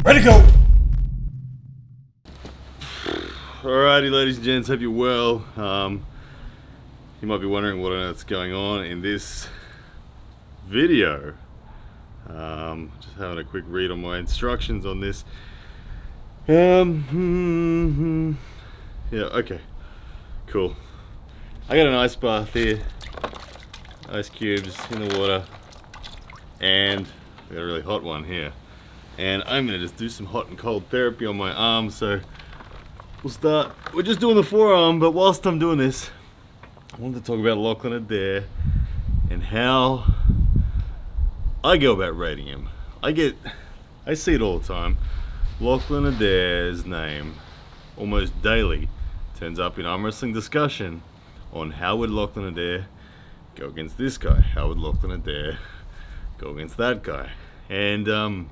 Ready to go! Alrighty, ladies and gents, hope you're well. You might be wondering what on earth's going on in this video. Just having a quick read on my instructions on this. Yeah, okay, cool. I got an ice bath here, ice cubes in the water, and I got a really hot one here. And I'm gonna just do some hot and cold therapy on my arm, so we'll start. We're just doing the forearm, but whilst I'm doing this, I wanted to talk about Lachlan Adair and how I go about rating him. I see it all the time. Lachlan Adair's name almost daily turns up in arm wrestling discussion on how would Lachlan Adair go against this guy? How would Lachlan Adair go against that guy? And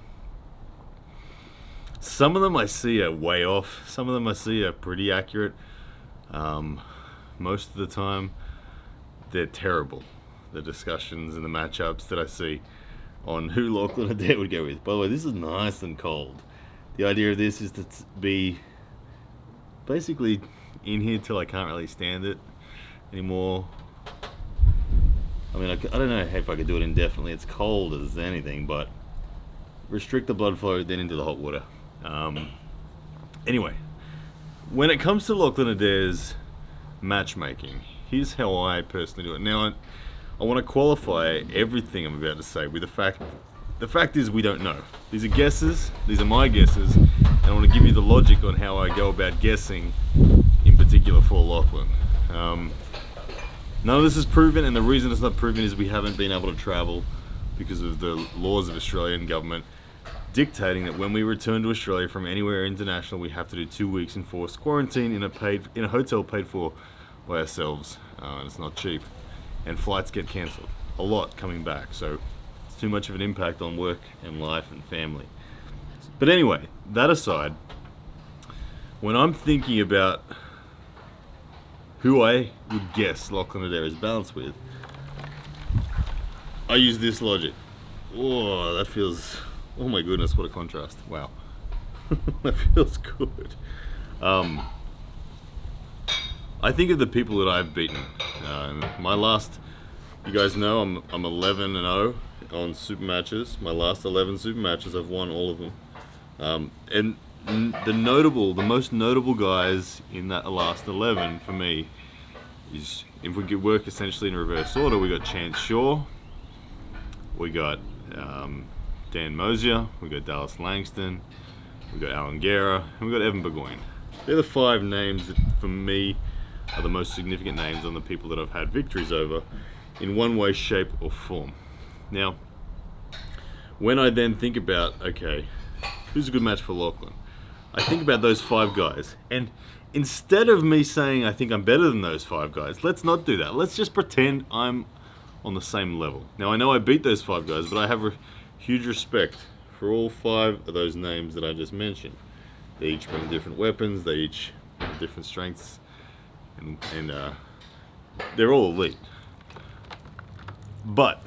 some of them I see are way off. Some of them I see are pretty accurate. Most of the time, they're terrible. The discussions and the matchups that I see on who Lachlan Adair would go with. By the way, this is nice and cold. The idea of this is to be basically in here till I can't really stand it anymore. I mean, I don't know if I could do it indefinitely. It's cold as anything, but restrict the blood flow then into the hot water. Anyway, when it comes to Lachlan Adair's matchmaking, here's how I personally do it. Now, I want to qualify everything I'm about to say with the fact is we don't know. These are guesses, these are my guesses, and I want to give you the logic on how I go about guessing, in particular for Lachlan. None of this is proven, and the reason it's not proven is we haven't been able to travel because of the laws of Australian government dictating that when we return to Australia from anywhere international, we have to do 2 weeks enforced quarantine in a hotel paid for by ourselves, and it's not cheap. And flights get cancelled, a lot coming back, so it's too much of an impact on work and life and family. But anyway, that aside, when I'm thinking about who I would guess Lachlan Adair is balanced with, I use this logic. Oh, that feels... Oh my goodness, what a contrast. Wow. That feels good. I think of the people that I've beaten. My last, you guys know, I'm 11-0 on super matches. My last 11 super matches, I've won all of them. And the most notable guys in that last 11 for me is, if we could work essentially in reverse order, we got Chance Shaw, we got Dan Mosier, we got Dallas Langston, we got Alan Guerra, and we got Evan Burgoyne. They're the 5 names that, for me, are the most significant names on the people that I've had victories over in one way, shape, or form. Now, when I then think about, okay, who's a good match for Lachlan? I think about those 5 guys, and instead of me saying I think I'm better than those 5 guys, let's not do that. Let's just pretend I'm on the same level. Now, I know I beat those 5 guys, but I have huge respect for all 5 of those names that I just mentioned. They each bring different weapons, they each have different strengths, and they're all elite. But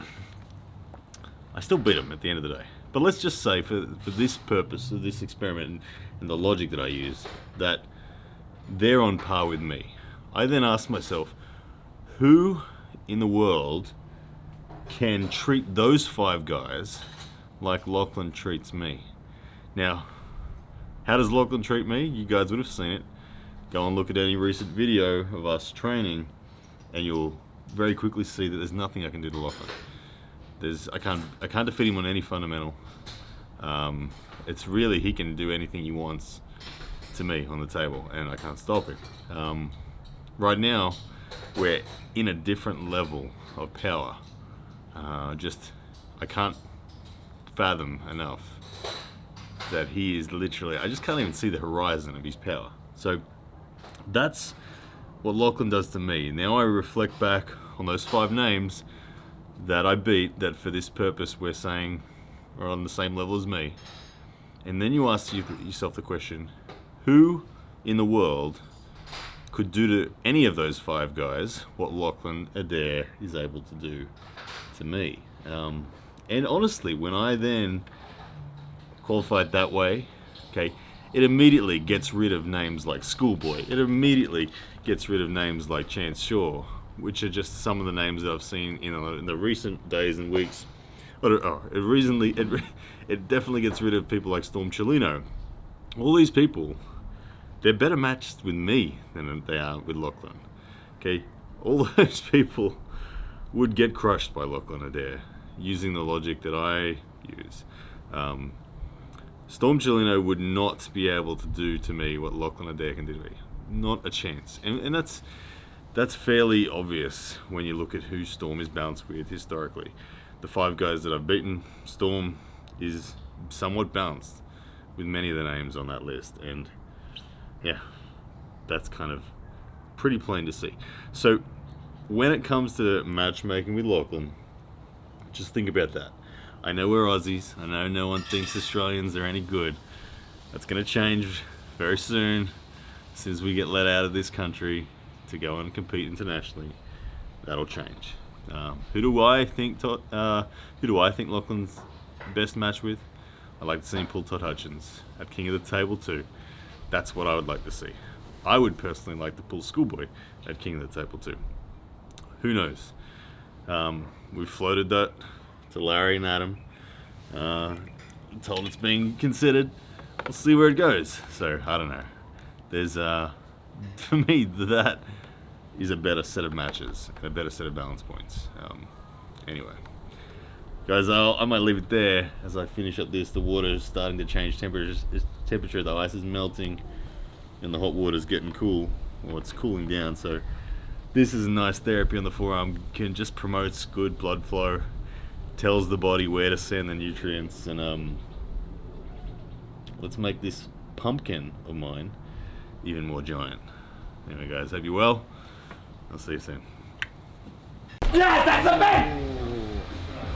I still beat them at the end of the day. But let's just say, for this purpose of this experiment and the logic that I use, that they're on par with me. I then ask myself, who in the world can treat those 5 guys like Lachlan treats me? Now, how does Lachlan treat me? You guys would have seen it. Go and look at any recent video of us training, and you'll very quickly see that there's nothing I can do to Lachlan. I can't defeat him on any fundamental. It's really, he can do anything he wants to me on the table, and I can't stop him. Right now, we're in a different level of power. I can't fathom enough that he is literally, I just can't even see the horizon of his power. So that's what Lachlan does to me. Now I reflect back on those 5 names that I beat, that for this purpose we're saying are on the same level as me. And then you ask yourself the question, who in the world could do to any of those 5 guys what Lachlan Adair is able to do to me? And honestly, when I then qualify it that way, okay, it immediately gets rid of names like Schoolboy. It immediately gets rid of names like Chance Shaw, which are just some of the names that I've seen in the recent days and weeks. It definitely gets rid of people like Storm Chelino. All these people, they're better matched with me than they are with Lachlan. Okay, all those people would get crushed by Lachlan Adair using the logic that I use. Storm Chelino would not be able to do to me what Lachlan Adair can do to me. Not a chance. And that's fairly obvious when you look at who Storm is balanced with historically. The 5 guys that I've beaten, Storm is somewhat balanced with many of the names on that list. And yeah, that's kind of pretty plain to see. So when it comes to matchmaking with Lachlan, just think about that. I know we're Aussies. I know no one thinks Australians are any good. That's going to change very soon, as soon as we get let out of this country to go and compete internationally. That'll change. Who do I think Lachlan's best match with? I'd like to see him pull Todd Hutchins at King of the Table too. That's what I would like to see. I would personally like to pull Schoolboy at King of the Table too. Who knows? We've floated that to Larry and Adam. Told it's being considered. We'll see where it goes. So I don't know. There's for me that is a better set of matches and a better set of balance points. Anyway, guys, I might leave it there as I finish up this. The water is starting to change temperature. The ice is melting and the hot water is getting cool, or it's cooling down. So this is a nice therapy on the forearm. Can just promotes good blood flow, tells the body where to send the nutrients, and let's make this pumpkin of mine even more giant. Anyway, guys, hope you're well. I'll see you soon. Yes, that's a man!